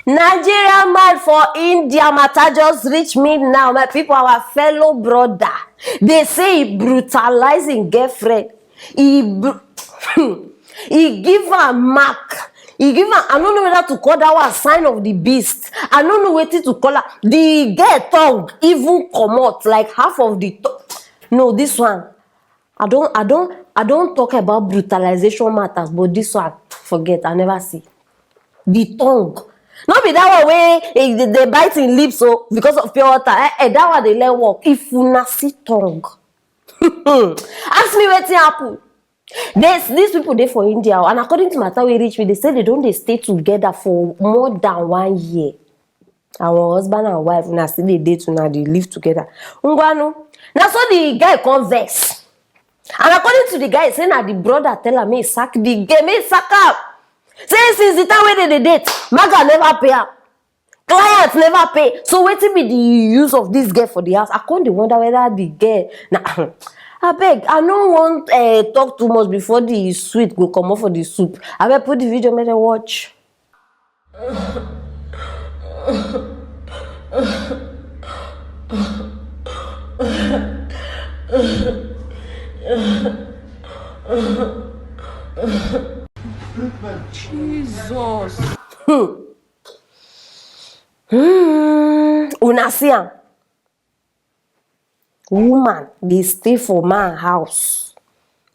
Nigerian man for India matter just reach me now. My people, our fellow brother. They say he brutalizing girlfriend. He he give her mark. He give her, I don't know whether to call that one sign of the beast. I don't know what to call her. The girl tongue even come out like half of the tongue. No, this one. I don't talk about brutalization matters, but this one, forget, I never see. The tongue. Not be that one where they bite in lips, so because of pure water. That one they let work. If una see tongue. Ask me what happen. These people there for India, and according to Mata we reach me, they say they stay together for more than 1 year. Our husband and wife, una still they date, una they live together. Ungwano. Now so the guy converse. And according to the guy, saying that the brother tell him, sack the game, sack up. Say since the time when they date, Maga never pay up. Clients never pay. So what be the use of this girl for the house? I can't wonder whether the girl. Nah, I beg, I don't want talk too much before the sweet go come off for the soup. I will put the video, make them watch. Jesus. Una see am. Woman, they stay for man house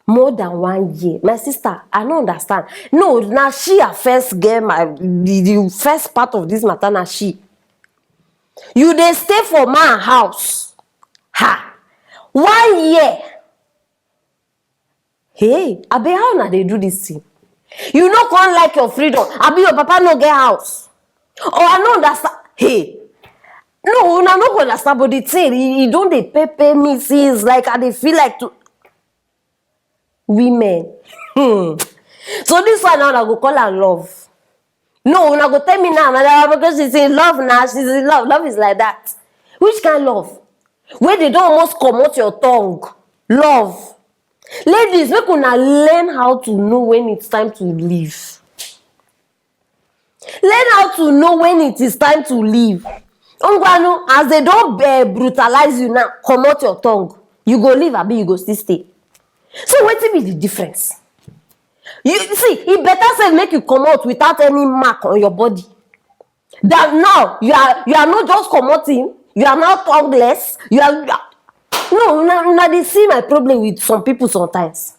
more than 1 year. My sister, I don't understand. No, now she a first girl, the first part of this matter, now she. You they stay for man house. Ha! 1 year. Hey, Abi, how now they do this thing? You no can't like your freedom. Abi, your papa no get house. Oh, I don't understand. Hey. No, una no go understand, but the thing, he don't they pay me since like I they feel like to women. So this one now I go call her love. No, una go tell me now, because she's in love now. She's in love. Love is like that. Which kind of love? Where they don't almost come out your tongue. Love. Ladies, make una learn how to know when it's time to leave. Learn how to know when it is time to leave. As they don't brutalize you now, come out your tongue. You go leave, abi you go still stay. So what be the difference? You see, it better say make you come out without any mark on your body. That now you are not just commoting, you are not tongueless. No, now they see my problem with some people sometimes.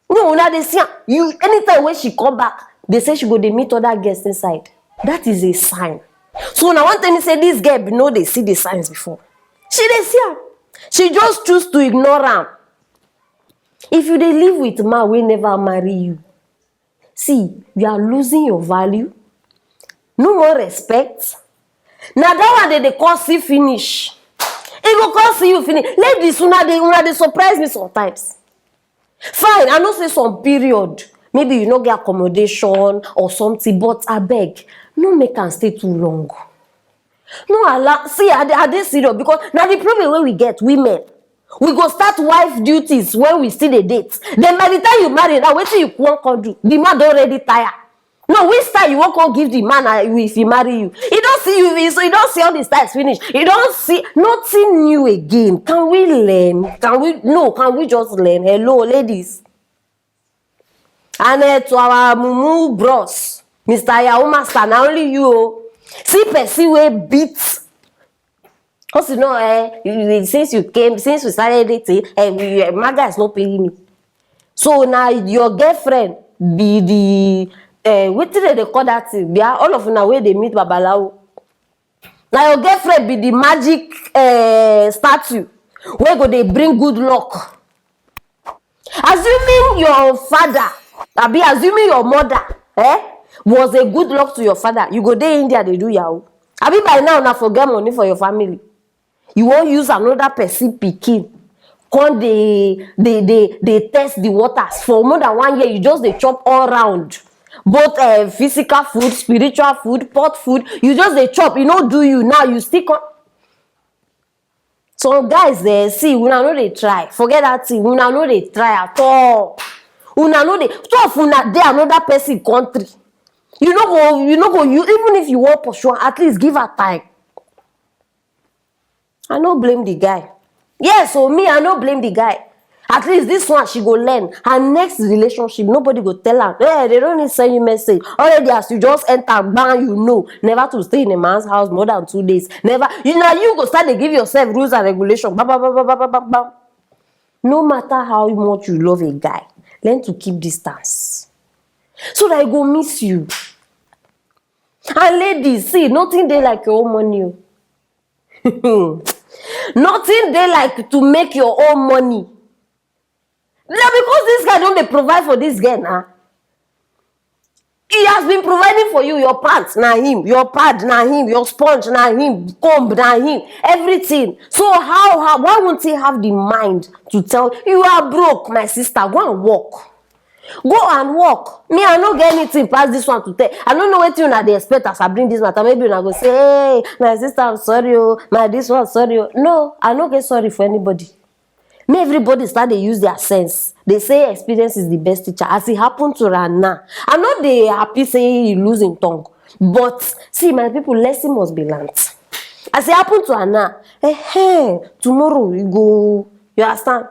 No, now they see you anytime when she come back, they say she go they meet other guests inside. That is a sign. So now one time they say this girl, know they see the signs before. She they see her. She just choose to ignore them. If you they live with man, we never marry you. See, you are losing your value. No more respect. Now that one they call see finish. It will call see you finish. Ladies, una they surprise me sometimes. Fine, I know say some period. Maybe you no get accommodation or something, but I beg, no make am stay too long. No allow. See, I dey serious because now the problem when we get women, we go start wife duties when we still dey date. Then by the time you marry, now wetin you wan come do? The man don already tire. No, which style you wan come give the man if he marry you? He don't see you, so he don't see all the styles finish. He don't see nothing new again. Can we learn? Can we just learn? Hello, ladies. And to our mumu bros, Mr. Yahoo Master, now only you see person wey beat. Because you know, since we started dating, my guy is not paying me. So now your girlfriend be the what did they call that thing? Yeah, all of now where they meet Babalawo. Now your girlfriend be the magic statue where go they bring good luck. Assuming your father, assuming your mother, was a good luck to your father, you go there India, they do Yahoo. By now, now forget money for your family. You won't use another person pikin. Come they test the waters for more than 1 year. You just they chop all round. Both physical food, spiritual food, pot food. You just they chop. You know, do you now? You stick on. So guys, see, una know they try. Forget that thing. Una know they try at all. Una know they. So if una there another person country. You no go, even if you want pursue, at least give her time. I no blame the guy. Yes, so me, I no blame the guy. At least this one, she go learn. Her next relationship, nobody go tell her, hey, they don't need to send you message. Already, as you just enter, bang, you know, never to stay in a man's house more than 2 days. Never. You go start to give yourself rules and regulations. Bam, bam, bam, bam, bam, bam, bam. No matter how much you love a guy, learn to keep distance. So that he go miss you. And ladies, see, nothing dey like your own money. Nothing dey like to make your own money. Now, because this guy don't dey provide for this girl now. He has been providing for you your pants, na him, your pad, na him, your sponge, na him, comb, na him, everything. So why won't he have the mind to tell you are broke, my sister? Go and work. Go and work. Me, I no get anything past this one to tell. I don't know what you dey expect as I bring this matter. Maybe you go say, hey, my sister, I'm sorry, oh, my this one, sorry. Oh. No, I no get sorry for anybody. May everybody start to use their sense. They say experience is the best teacher. As it happened to Rana. I'm not they happy saying he losing tongue. But see, my people, lesson must be learned. As it happened to Rana, tomorrow you go, you understand?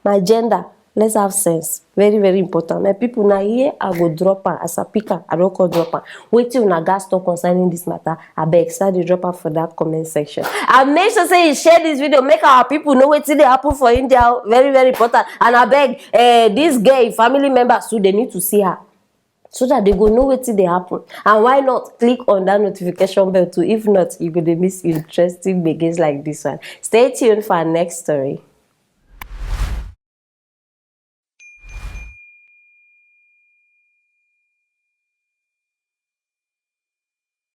My gender, let's have sense. Very, very important. My people, now here I go drop her as a picker. I don't call drop her. Wait till na gas talk concerning this matter. I beg, start the drop her for that comment section. And make sure say you share this video. Make our people know what they happen for India. Very, very important. And I beg, this girl, family members too, they need to see her. So that they go know what they happen. And why not click on that notification bell too? If not, you're going to miss interesting begins like this one. Stay tuned for our next story.